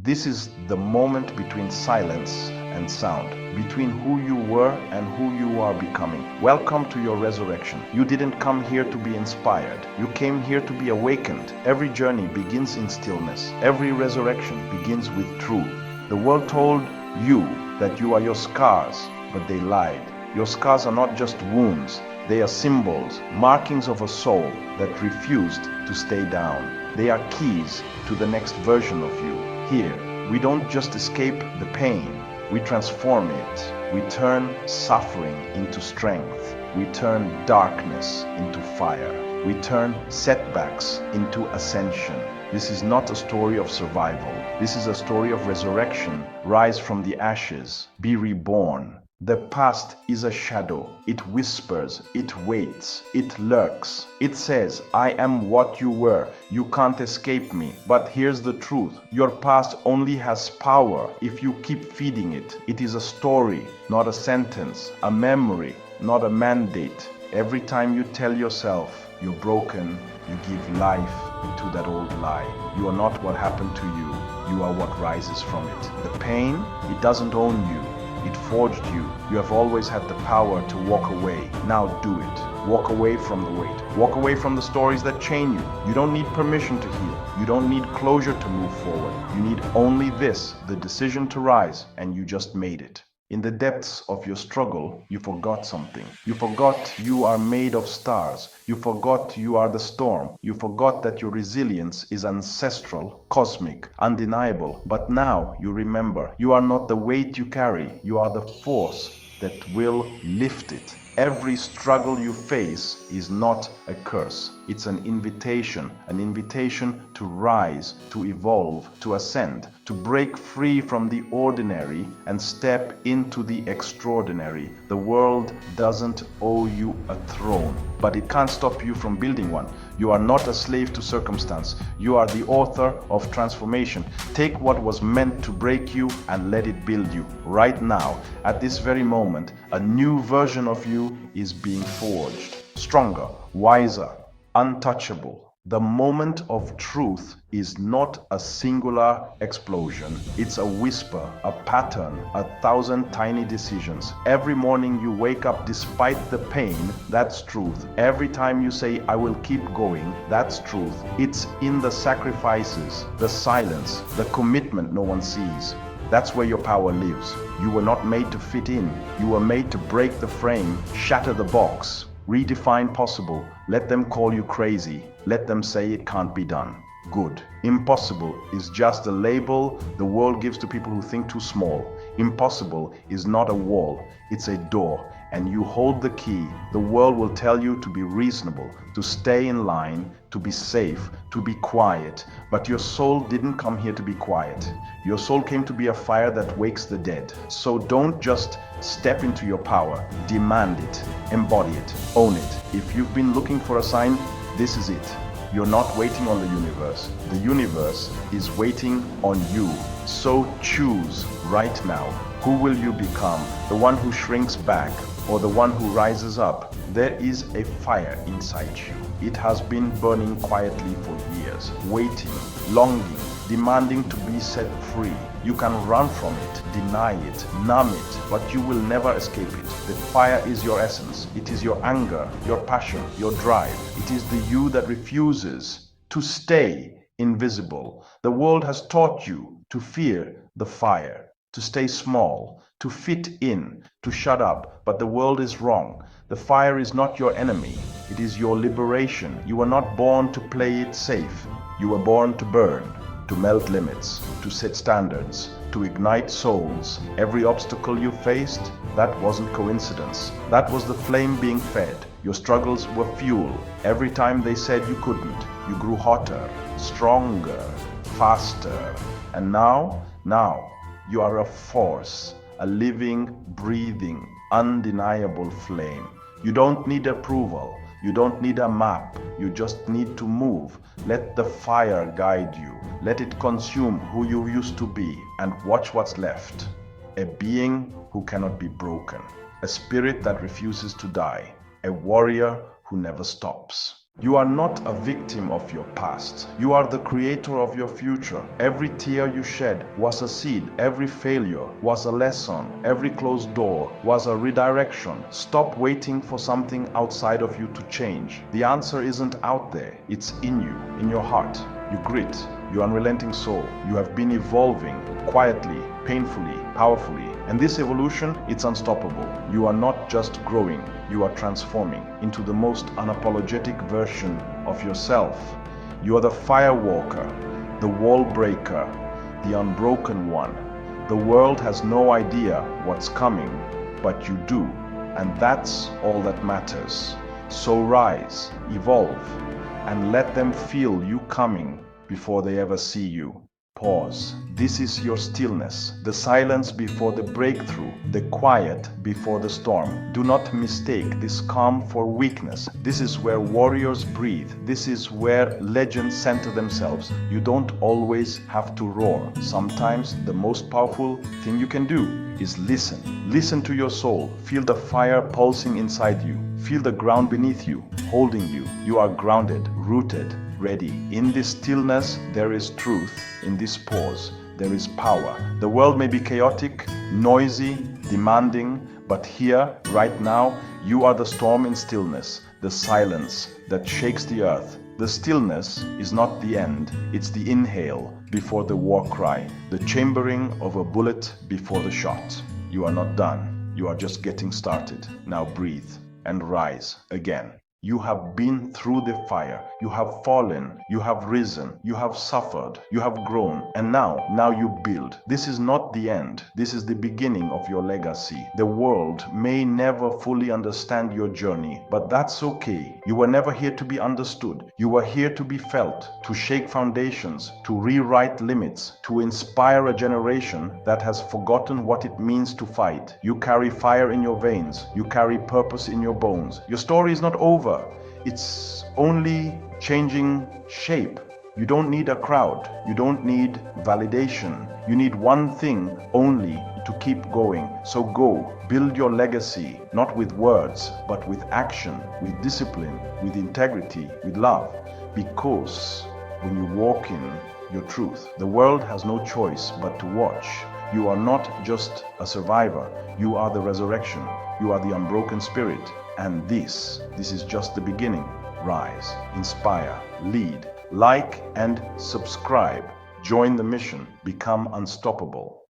This is the moment between silence and sound, between who you were and who you are becoming. Welcome to your resurrection. You didn't come here to be inspired. You came here to be awakened. Every journey begins in stillness. Every resurrection begins with truth. The world told you that you are your scars, but they lied. Your scars are not just wounds. They are symbols, markings of a soul that refused to stay down. They are keys to the next version of you. Here, we don't just escape the pain. We transform it. We turn suffering into strength. We turn darkness into fire. We turn setbacks into ascension. This is not a story of survival. This is a story of resurrection. Rise from the ashes. Be reborn. The past is a shadow. It whispers, it waits, it lurks. It says, I am what you were. You can't escape me. But here's the truth. Your past only has power if you keep feeding it. It is a story, not a sentence, a memory, not a mandate. Every time you tell yourself you're broken, you give life into that old lie. You are not what happened to you. You are what rises from it. The pain, it doesn't own you. It forged you. You have always had the power to walk away. Now do it. Walk away from the weight. Walk away from the stories that chain you. You don't need permission to heal. You don't need closure to move forward. You need only this, the decision to rise, and you just made it. In the depths of your struggle, you forgot something. You forgot you are made of stars. You forgot you are the storm. You forgot that your resilience is ancestral, cosmic, undeniable. But now you remember, you are not the weight you carry. You are the force that will lift it. Every struggle you face is not a curse. It's an invitation to rise, to evolve, to ascend, to break free from the ordinary and step into the extraordinary. The world doesn't owe you a throne, but it can't stop you from building one. You are not a slave to circumstance. You are the author of transformation. Take what was meant to break you and let it build you. Right now, at this very moment, a new version of you is being forged. Stronger, wiser, untouchable. The moment of truth is not a singular explosion. It's a whisper, a pattern, 1,000 tiny decisions. Every morning you wake up despite the pain, that's truth. Every time you say, I will keep going, that's truth. It's in the sacrifices, the silence, the commitment no one sees. That's where your power lives. You were not made to fit in. You were made to break the frame, shatter the box, redefine possible. Let them call you crazy. Let them say it can't be done. Good. Impossible is just a label the world gives to people who think too small. Impossible is not a wall. It's a door. And you hold the key. The world will tell you to be reasonable, to stay in line, to be safe, to be quiet. But your soul didn't come here to be quiet. Your soul came to be a fire that wakes the dead. So don't just step into your power. Demand it, embody it, own it. If you've been looking for a sign, this is it. You're not waiting on the universe. The universe is waiting on you. So choose right now. Who will you become? The one who shrinks back or the one who rises up? There is a fire inside you. It has been burning quietly for years, waiting, longing, demanding to be set free. You can run from it, deny it, numb it, but you will never escape it. The fire is your essence. It is your anger, your passion, your drive. It is the you that refuses to stay invisible. The world has taught you to fear the fire, to stay small, to fit in, to shut up, but the world is wrong. The fire is not your enemy. It is your liberation. You were not born to play it safe. You were born to burn, to melt limits, to set standards, to ignite souls. Every obstacle you faced, that wasn't coincidence. That was the flame being fed. Your struggles were fuel. Every time they said you couldn't, you grew hotter, stronger, faster. And now, you are a force, a living, breathing, undeniable flame. You don't need approval. You don't need a map. You just need to move. Let the fire guide you. Let it consume who you used to be and watch what's left. A being who cannot be broken. A spirit that refuses to die. A warrior who never stops. You are not a victim of your past. You are the creator of your future. Every tear you shed was a seed. Every failure was a lesson. Every closed door was a redirection. Stop waiting for something outside of you to change. The answer isn't out there. It's in you, in your heart. You grit, you unrelenting soul. You have been evolving quietly, painfully, powerfully. And this evolution, it's unstoppable. You are not just growing, you are transforming into the most unapologetic version of yourself. You are the firewalker, the wall breaker, the unbroken one. The world has no idea what's coming, but you do, and that's all that matters. So rise, evolve, and let them feel you coming before they ever see you. Pause. This is your stillness, the silence before the breakthrough, the quiet before the storm. Do not mistake this calm for weakness. This is where warriors breathe. This is where legends center themselves. You don't always have to roar. Sometimes the most powerful thing you can do is listen. Listen to your soul. Feel the fire pulsing inside you. Feel the ground beneath you, holding you. You are grounded, rooted, ready. In this stillness, there is truth. In this pause, there is power. The world may be chaotic, noisy, demanding, but here, right now, you are the storm in stillness, the silence that shakes the earth. The stillness is not the end, it's the inhale before the war cry, the chambering of a bullet before the shot. You are not done, you are just getting started. Now breathe and rise again. You have been through the fire. You have fallen. You have risen. You have suffered. You have grown. And now you build. This is not the end. This is the beginning of your legacy. The world may never fully understand your journey, but that's okay. You were never here to be understood. You were here to be felt, to shake foundations, to rewrite limits, to inspire a generation that has forgotten what it means to fight. You carry fire in your veins. You carry purpose in your bones. Your story is not over. It's only changing shape. You don't need a crowd. You don't need validation. You need one thing only to keep going. So go, build your legacy, not with words, but with action, with discipline, with integrity, with love. Because when you walk in your truth, the world has no choice but to watch. You are not just a survivor. You are the resurrection. You are the unbroken spirit. And this is just the beginning. Rise, inspire, lead, like and subscribe. Join the mission. Become unstoppable.